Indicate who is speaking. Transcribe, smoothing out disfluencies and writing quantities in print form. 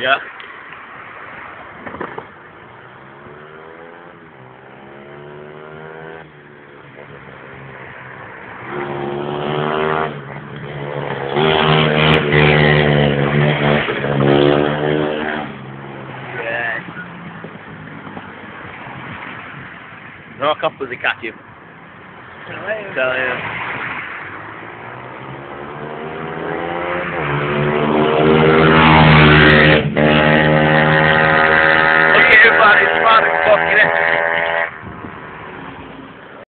Speaker 1: Yeah. Rock off as they catch him. Tell you.